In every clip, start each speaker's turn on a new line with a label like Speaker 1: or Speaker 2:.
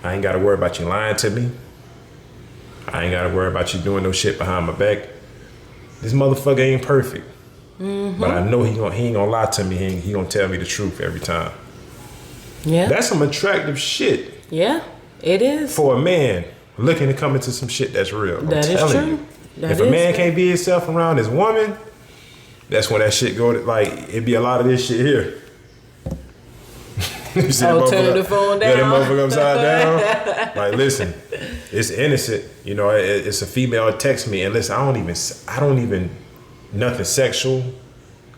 Speaker 1: I ain't gotta worry about you lying to me. I ain't gotta worry about you doing no shit behind my back. This motherfucker ain't perfect. But I know he ain't gonna lie to me. He gonna tell me the truth every time.
Speaker 2: Yeah.
Speaker 1: That's some attractive shit.
Speaker 2: Yeah, it is.
Speaker 1: For a man looking to come into some shit that's real. I'm
Speaker 2: That is
Speaker 1: telling
Speaker 2: true.
Speaker 1: you.
Speaker 2: That
Speaker 1: If a man
Speaker 2: is
Speaker 1: can't be himself around his woman, that's when that shit go to, like, it be a lot of this shit here. You see
Speaker 2: Oh, turn the phone down.
Speaker 1: Yeah, that motherfucker upside down. Like, listen, it's innocent. You know, it's a female text me, and listen, I don't even nothing sexual.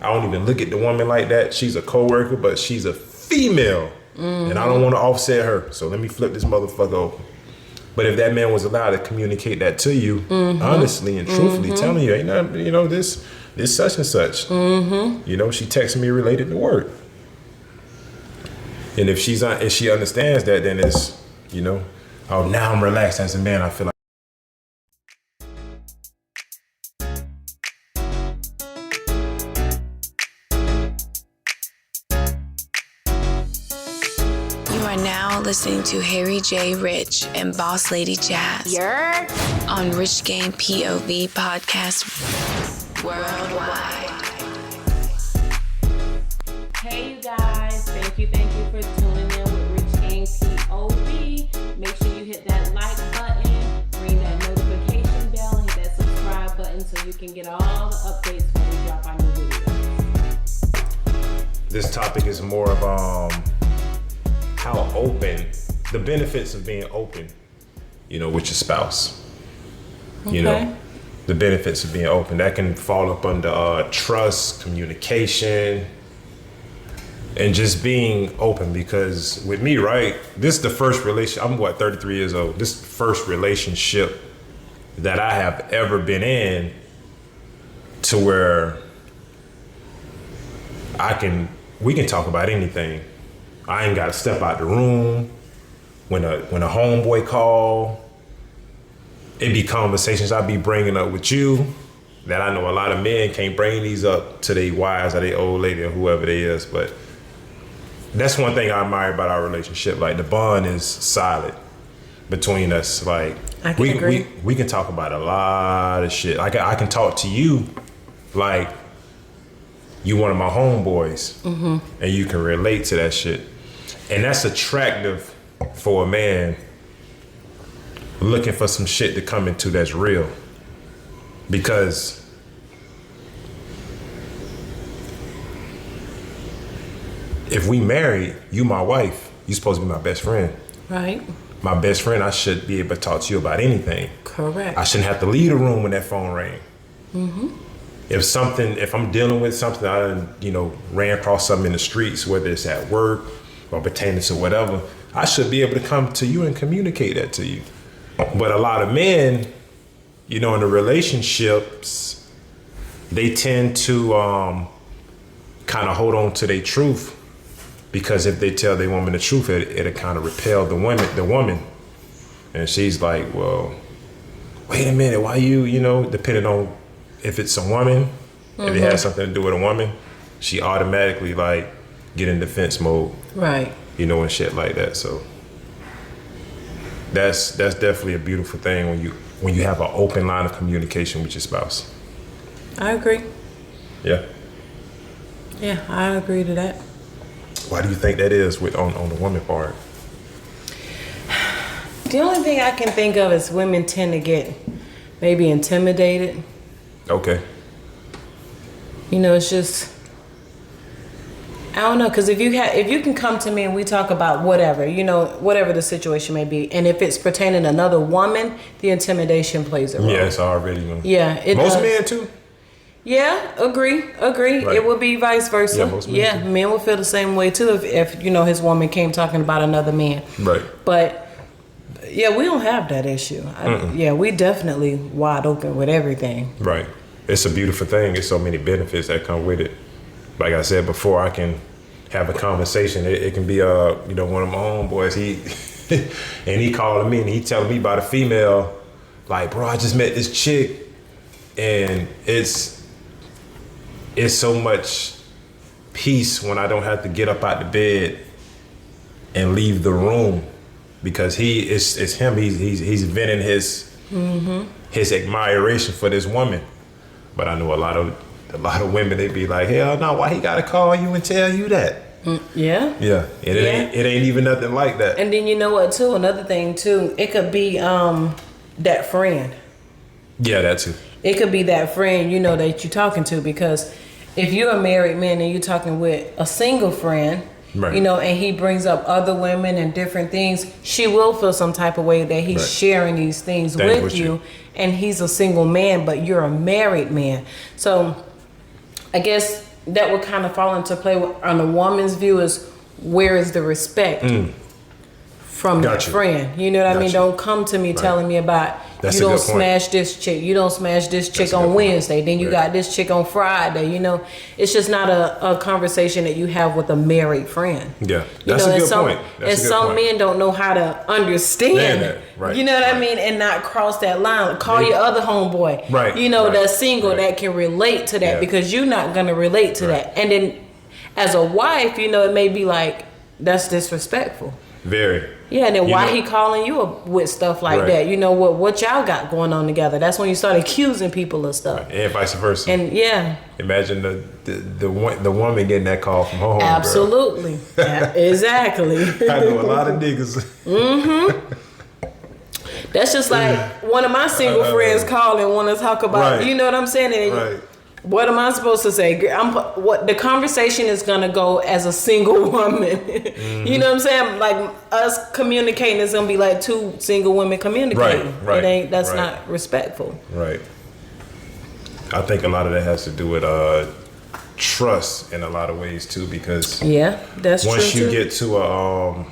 Speaker 1: I don't even look at the woman like that. She's a coworker, but she's a female, and I don't want to offset her. So let me flip this motherfucker open. But if that man was allowed to communicate that to you, honestly and truthfully, telling you, ain't nothing, you know, this such and such. You know, she texted me related to work. And if she understands that, then it's, you know, oh, now I'm relaxed as a man. I feel like.
Speaker 3: You are now listening to Harry J. Rich and Boss Lady Jazz on Richgang P.o.v podcast worldwide.
Speaker 4: Hey you guys, thank you for tuning in with Richgang P.o.v. Make sure you hit that like button, ring that notification bell, and hit that subscribe button so you can get all the updates when we drop our new videos.
Speaker 1: This topic is more of how open, the benefits of being open, you know, with your spouse.
Speaker 2: Okay.
Speaker 1: You know, the benefits of being open. That can fall up under trust, communication, and just being open. Because with me, right, this is the first I'm 33 years old. This is the first relationship that I have ever been in to where we can talk about anything. I ain't gotta step out the room. When a homeboy call, it be conversations I be bringing up with you that I know a lot of men can't bring these up to their wives or their old lady or whoever they is. But that's one thing I admire about our relationship. Like, the bond is solid between us. Like,
Speaker 2: I can agree.
Speaker 1: We can talk about a lot of shit. Like, I can talk to you like you one of my homeboys, and you can relate to that shit. And that's attractive for a man looking for some shit to come into that's real. Because if we married, you my wife, you supposed to be my best friend.
Speaker 2: Right.
Speaker 1: My best friend, I should be able to talk to you about anything.
Speaker 2: Correct.
Speaker 1: I shouldn't have to leave the room when that phone rang. If I'm dealing with something, I ran across something in the streets, whether it's at work or pertaining to whatever, I should be able to come to you and communicate that to you. But a lot of men, you know, in the relationships, they tend to kind of hold on to their truth, because if they tell their woman the truth, it'll kind of repel the woman. And she's like, well, wait a minute, why you know, depending on if it's a woman, if it has something to do with a woman, she automatically like get in defense mode.
Speaker 2: Right.
Speaker 1: You know, and shit like that. So that's definitely a beautiful thing when you have an open line of communication with your spouse.
Speaker 2: I agree.
Speaker 1: Yeah.
Speaker 2: Yeah, I agree to that.
Speaker 1: Why do you think that is on the woman part?
Speaker 2: The only thing I can think of is women tend to get maybe intimidated.
Speaker 1: Okay.
Speaker 2: You know, it's just, I don't know, because if you can come to me and we talk about whatever, you know, whatever the situation may be, and if it's pertaining to another woman, the intimidation plays a role.
Speaker 1: Yeah, it's already going.
Speaker 2: Yeah, it
Speaker 1: most
Speaker 2: does.
Speaker 1: men too.
Speaker 2: Yeah, agree.
Speaker 1: Right.
Speaker 2: It would be vice versa.
Speaker 1: Yeah, most men too.
Speaker 2: Men would feel the same way too if you know his woman came talking about another man.
Speaker 1: Right.
Speaker 2: But yeah, we don't have that issue. We definitely wide open with everything.
Speaker 1: Right. It's a beautiful thing. There's so many benefits that come with it. Like I said before, I can have a conversation. It can be one of my homeboys. He calling me and he telling me about a female. Like, bro, I just met this chick, and it's so much peace when I don't have to get up out the bed and leave the room because it's him. He's venting his admiration for this woman. But I know a lot of women, they be like, hell no, why he gotta call you and tell you that?
Speaker 2: Yeah.
Speaker 1: Yeah. It ain't even nothing like that.
Speaker 2: And then you know what too? Another thing too, it could be that friend.
Speaker 1: Yeah, that too.
Speaker 2: It could be that friend, you know, that you're talking to, because if you're a married man and you're talking with a single friend,
Speaker 1: right.
Speaker 2: you know, and he brings up other women and different things, she will feel some type of way that he's sharing these things with you, and he's a single man, but you're a married man. So I guess that would kind of fall into play on a woman's view is, where is the respect from that friend? You know what I mean? Don't come to me telling me about you don't smash this chick. You don't smash this chick on Wednesday. Then you got this chick on Friday. You know, it's just not a conversation that you have with a married friend.
Speaker 1: Yeah, that's a good point.
Speaker 2: And some men don't know how to understand
Speaker 1: that. Right.
Speaker 2: You know what I mean? And not cross that line. Call your other homeboy.
Speaker 1: Right.
Speaker 2: You know, that's single that can relate to that, because you're not going to relate to that. And then as a wife, you know, it may be like, that's disrespectful.
Speaker 1: Very.
Speaker 2: Yeah, and then why he calling you up with stuff like that? You know what y'all got going on together? That's when you start accusing people of stuff,
Speaker 1: and vice versa.
Speaker 2: And
Speaker 1: imagine the woman getting that call from her home.
Speaker 2: Absolutely, exactly.
Speaker 1: I know a lot of niggas.
Speaker 2: That's just like one of my single friends call and want to talk about. You know what I'm saying? And what am I supposed to say? What the conversation is gonna go as a single woman. You know what I'm saying? Like us communicating is gonna be like two single women communicating. It ain't. That's not respectful. Right.
Speaker 1: I think a lot of that has to do with trust in a lot of ways too, because
Speaker 2: that's
Speaker 1: once
Speaker 2: true
Speaker 1: you
Speaker 2: too.
Speaker 1: get to a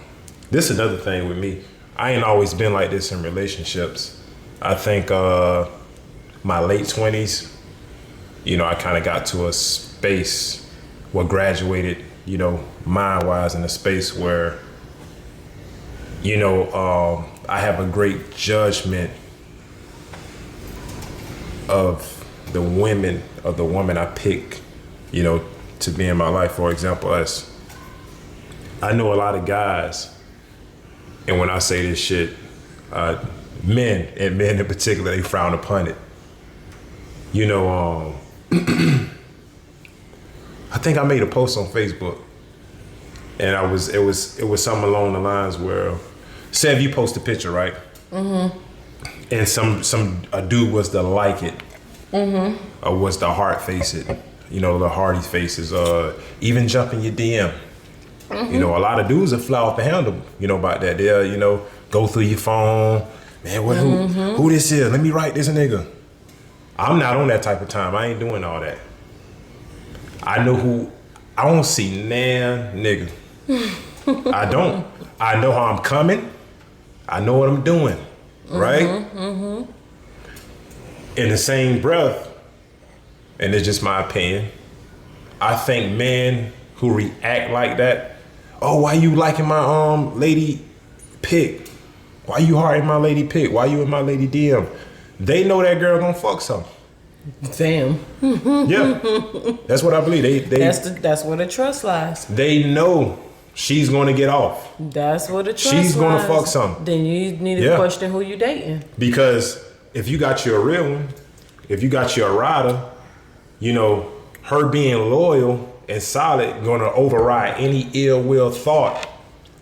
Speaker 1: this is another thing with me. I ain't always been like this in relationships. I think my late 20s. You know, I kind of got to a space where graduated, you know, mind-wise, in a space where, you know, I have a great judgment of the women, of the woman I pick, you know, to be in my life. For example, I know a lot of guys, and when I say this shit, men in particular, they frown upon it. You know, I think I made a post on Facebook, and it was something along the lines where, say if you post a picture, right? And a dude was to like it, or was to heart face it, you know, the hearty faces, even jump in your DM. You know, a lot of dudes will fly off the handle, you know, about that. They'll, you know, go through your phone, man, who this is? Let me write this nigga. I'm not on that type of time. I ain't doing all that. I know I don't see nan nigga. I don't. I know how I'm coming. I know what I'm doing. Right? In the same breath, and it's just my opinion, I think men who react like that, oh, why you liking my lady pic? Why you hearting my lady pic? Why you in my lady DM? They know that girl gonna fuck something.
Speaker 2: Damn.
Speaker 1: Yeah, that's what I believe.
Speaker 2: That's where the trust lies.
Speaker 1: They know she's gonna get off.
Speaker 2: That's where the trust lies.
Speaker 1: She's gonna fuck something.
Speaker 2: Then you need to question who you dating.
Speaker 1: Because if you got you a real one, if you got you a rider, you know, her being loyal and solid gonna override any ill will thought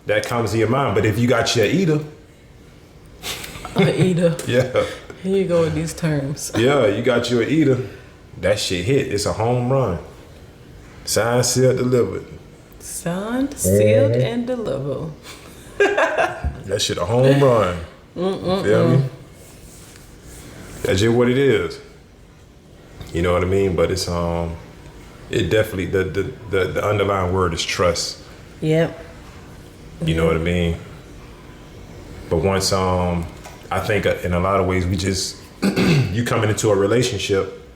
Speaker 1: that comes to your mind. But if you got your eater, yeah.
Speaker 2: Here you go with these terms.
Speaker 1: Yeah, you got your eater. That shit hit. It's a home run. Signed, sealed, delivered.
Speaker 2: Signed, sealed, and delivered.
Speaker 1: That shit a home run. Feel me? That's just what it is. You know what I mean? But it's it definitely the underlying word is trust.
Speaker 2: Yep.
Speaker 1: You know what I mean? But once I think in a lot of ways we just you coming into a relationship,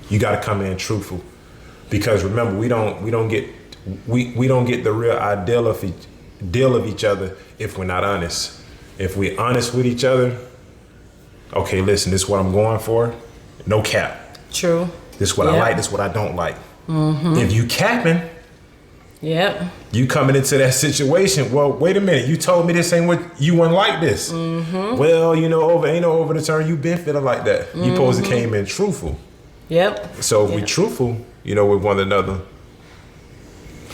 Speaker 1: you got to come in truthful, because remember we don't get the real ideal of each other if we're not honest. If we're honest with each other, okay, listen, this is what I'm going for, no cap.
Speaker 2: True.
Speaker 1: This is what I like, this is what I don't like. If you capping,
Speaker 2: Yep.
Speaker 1: You coming into that situation, well, wait a minute, you told me this ain't what you want like this. Mm-hmm. Well, you know, ain't no over the turn, you been feeling like that. You supposed to came in truthful.
Speaker 2: Yep.
Speaker 1: So if we truthful, you know, with one another,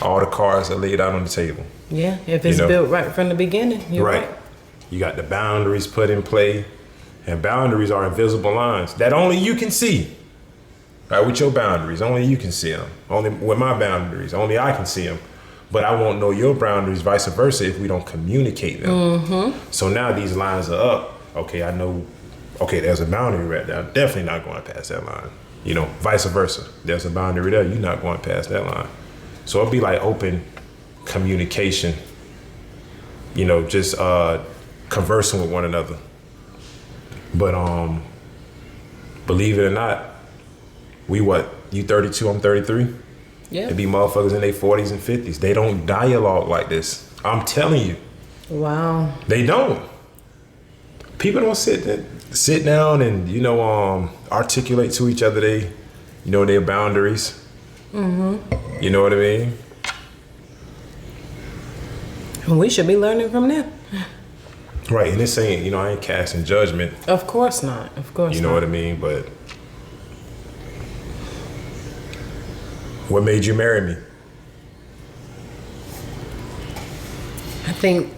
Speaker 1: all the cards are laid out on the table.
Speaker 2: Yeah, if it's built right from the beginning, you're right.
Speaker 1: You got the boundaries put in play, and boundaries are invisible lines that only you can see. Right, with your boundaries, only you can see them. Only with my boundaries, only I can see them. But I won't know your boundaries, vice versa, if we don't communicate them. Mm-hmm. So now these lines are up. Okay, I know. Okay, there's a boundary right there. I'm definitely not going past that line. You know, vice versa. There's a boundary there. You're not going past that line. So it'll be like open communication. You know, just conversing with one another. But believe it or not, you 32, I'm 33?
Speaker 2: Yeah.
Speaker 1: It be motherfuckers in their 40s and 50s. They don't dialogue like this. I'm telling you.
Speaker 2: Wow.
Speaker 1: They don't. People don't sit down and, you know, articulate to each other their boundaries. Mm-hmm. You know what I mean?
Speaker 2: And we should be learning from them.
Speaker 1: Right, and this ain't, you know, I ain't casting judgment.
Speaker 2: Of course not. Of course not.
Speaker 1: You know what I mean? But what made you marry me?
Speaker 2: I think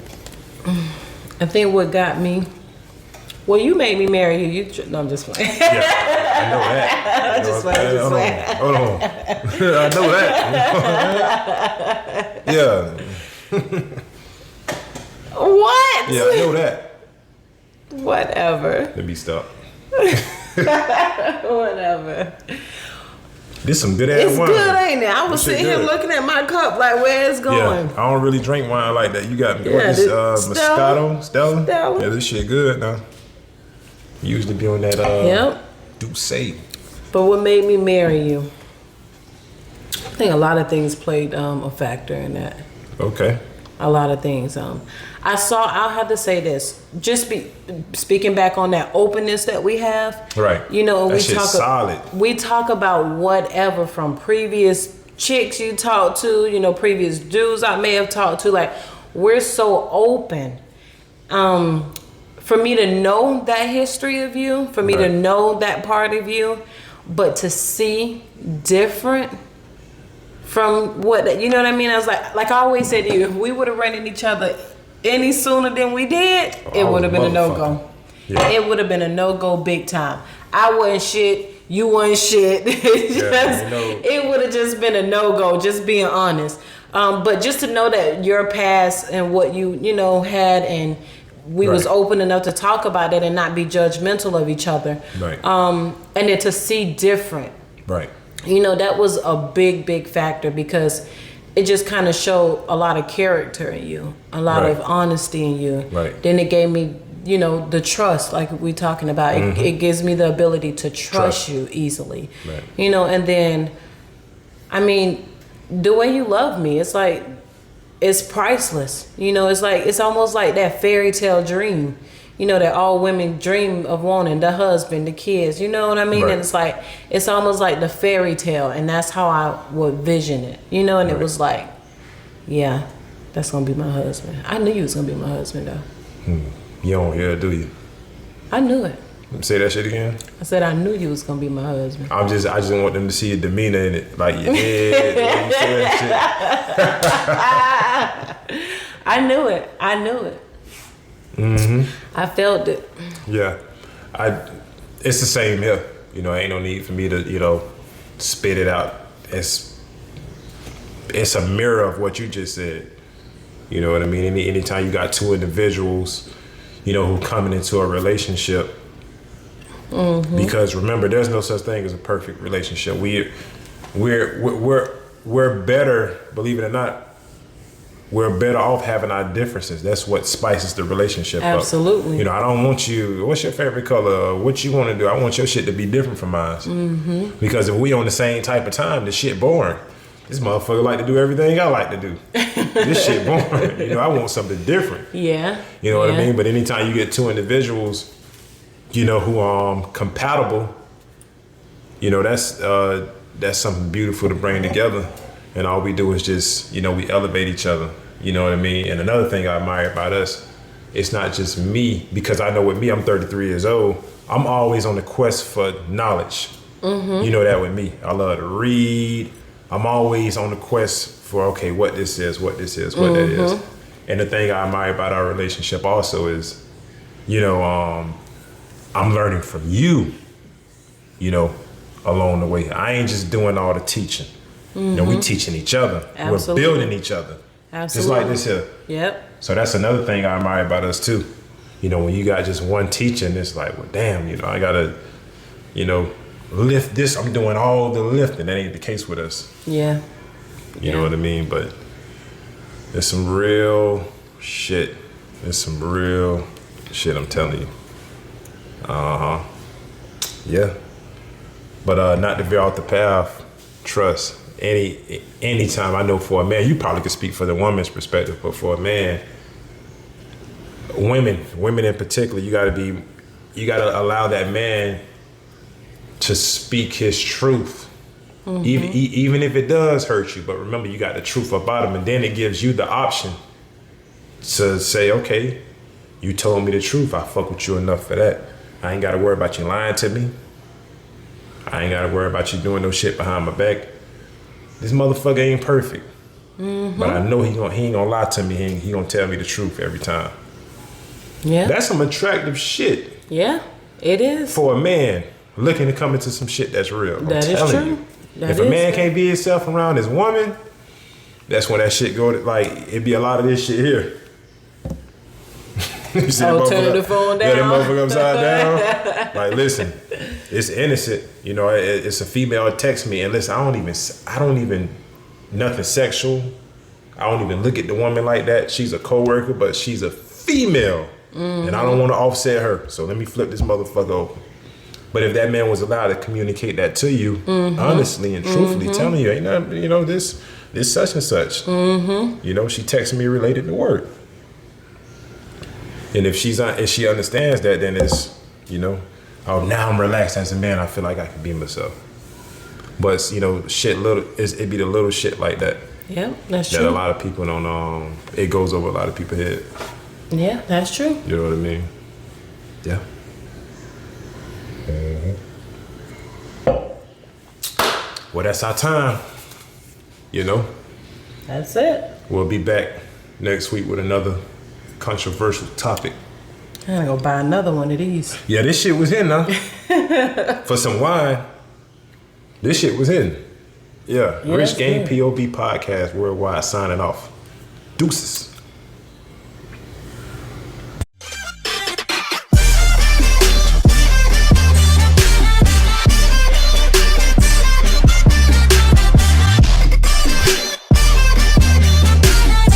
Speaker 2: what got me. Well, you made me marry you. No, I'm just playing.
Speaker 1: Yeah, I know that.
Speaker 2: I'm just playing.
Speaker 1: Hold on. I know that. Yeah.
Speaker 2: What?
Speaker 1: Yeah, I know that.
Speaker 2: Whatever.
Speaker 1: Let me stop.
Speaker 2: Whatever.
Speaker 1: This some good ass
Speaker 2: It's
Speaker 1: wine.
Speaker 2: good, ain't it? I was sitting here
Speaker 1: good.
Speaker 2: looking at my cup like, where it's going.
Speaker 1: Yeah, I don't really drink wine like that. You got me.
Speaker 2: Yeah,
Speaker 1: What this Moscato? Stella?
Speaker 2: Stella.
Speaker 1: Yeah, this shit good now. Usually be on that
Speaker 2: Yep.
Speaker 1: Douce.
Speaker 2: But what made me marry you? I think a lot of things played a factor in that.
Speaker 1: Okay.
Speaker 2: A lot of things. I'll have to say this. Just speaking back on that openness that we have.
Speaker 1: Right.
Speaker 2: You know,
Speaker 1: that shit's solid.
Speaker 2: We talk about whatever from previous chicks you talked to, you know, previous dudes I may have talked to. Like, we're so open. For me to know that history of you, for me to know that part of you, but to see different from what, you know what I mean? I was like I always said to you, if we would have ran into each other any sooner than we did, it would have been a no-go. Yeah. It would have been a no-go big time. I wasn't shit, you wasn't shit. It would have just been a no-go, just being honest. But just to know that your past and what you know, had, and we was open enough to talk about it and not be judgmental of each other.
Speaker 1: Right.
Speaker 2: And then to see different.
Speaker 1: Right.
Speaker 2: You know, that was a big factor because it just kind of showed a lot of character in you, a lot of honesty in you.
Speaker 1: Right.
Speaker 2: Then it gave me, you know, the trust, like we talking about. Mm-hmm. It gives me the ability to trust you easily. Right. You know, and then, I mean, the way you love me, it's like, it's priceless. You know, it's like, it's almost like that fairy tale dream, you know, that all women dream of wanting, the husband, the kids, you know what I mean? Right. And it's like, it's almost like the fairy tale, and that's how I would vision it, you know? And it was like, yeah, that's gonna be my husband. I knew you was gonna be my husband though.
Speaker 1: You don't hear it, do you?
Speaker 2: I knew it.
Speaker 1: Say that shit again.
Speaker 2: I said I knew you was gonna be my husband.
Speaker 1: I just want them to see your demeanor in it, like your head. When you say that
Speaker 2: shit. I knew it. Mm-hmm. I felt it.
Speaker 1: Yeah, it's the same here. You know, ain't no need for me to, you know, spit it out. It's a mirror of what you just said. You know what I mean? Anytime you got two individuals, you know, who coming into a relationship. Mm-hmm. Because remember, there's no such thing as a perfect relationship. We're better, believe it or not. We're better off having our differences. That's what spices the relationship up.
Speaker 2: Absolutely.
Speaker 1: You know, I don't want you, what's your favorite color? What you want to do? I want your shit to be different from mine. Mm-hmm. Because if we on the same type of time, the shit boring. This motherfucker like to do everything I like to do. This shit boring. You know, I want something different.
Speaker 2: Yeah.
Speaker 1: You know what I mean? But anytime you get two individuals, you know, who are compatible, you know, that's something beautiful to bring together. And all we do is just, we elevate each other. You know what I mean? And another thing I admire about us, it's not just me, because I know with me, I'm 33 years old. I'm always on the quest for knowledge. You know that with me. I love to read. I'm always on the quest for, okay, what this is, what that is. And the thing I admire about our relationship also is, I'm learning from you, along the way. I ain't just doing all the teaching. We teaching each other.
Speaker 2: Absolutely.
Speaker 1: We're building each other.
Speaker 2: Absolutely.
Speaker 1: Just like this here.
Speaker 2: Yep.
Speaker 1: So that's another thing I admire about us too. When you got just one teaching, it's like, well, damn, I gotta, lift this. I'm doing all the lifting. That ain't the case with us.
Speaker 2: Yeah.
Speaker 1: You know what I mean? But there's some real shit. I'm telling you. Yeah. But not to veer off the path, trust. Anytime, I know for a man, you probably could speak for the woman's perspective, but for a man, women in particular, you gotta allow that man to speak his truth. Even if it does hurt you, but remember, you got the truth about him, and then it gives you the option to say, okay, you told me the truth. I fuck with you enough for that. I ain't gotta worry about you lying to me. I ain't gotta worry about you doing no shit behind my back. This motherfucker ain't perfect. But I know he ain't gonna lie to me. He gonna tell me the truth every time.
Speaker 2: Yeah.
Speaker 1: That's some attractive shit.
Speaker 2: Yeah, it is.
Speaker 1: For a man looking to come into some shit that's real.
Speaker 2: That is true.
Speaker 1: If a man can't be himself around his woman, that's when that shit go to, like, it be a lot of this shit here. You see
Speaker 2: turn the phone down.
Speaker 1: Yeah, that motherfucker upside down. Like, listen, it's innocent. It's a female that texts me, and listen, I don't even nothing sexual. I don't even look at the woman like that. She's a coworker, but she's a female, and I don't want to offset her. So let me flip this motherfucker open. But if that man was allowed to communicate that to you, honestly and truthfully, telling you, ain't nothing, this such and such. She texted me related to work. And if she understands that, then it's, oh, now I'm relaxed as a man. I feel like I can be myself. But it'd be the little shit like that.
Speaker 2: Yeah, that's true.
Speaker 1: That a lot of people don't. It goes over a lot of people's head.
Speaker 2: Yeah, that's true.
Speaker 1: You know what I mean? Yeah. Well, that's our time.
Speaker 2: That's it.
Speaker 1: We'll be back next week with another controversial topic.
Speaker 2: I'm gonna go buy another one of these.
Speaker 1: Yeah, this shit was in, huh? For some wine. This shit was in. Yeah. Richgang P.o.v podcast worldwide signing off. Deuces.